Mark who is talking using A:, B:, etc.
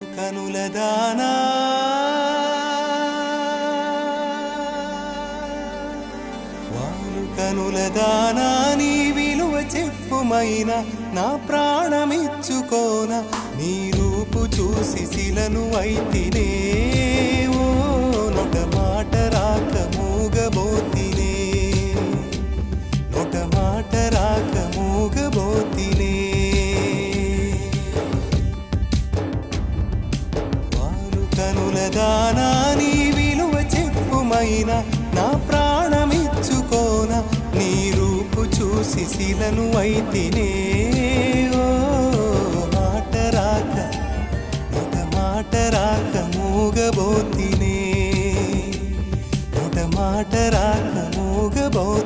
A: కనులదానా వాలు కనులదానా నీ విలువ చెప్పుమైనా నా ప్రాణమిచ్చుకోన నీ రూపు చూసి శిలను అయితినే ఓ నొట మాట రాక మూగబోతినే నొట మాట రాక మూగబోతినే కనులదానా నీ విలువ చెప్పుమైనా నా ప్రాణమిచ్చుకోన నీ రూపు చూసి శిలను అయితినే ఓ మాట రాక ఒక మాట రాక మూగబోతినే ఒక మాట రాక మూగబోతినే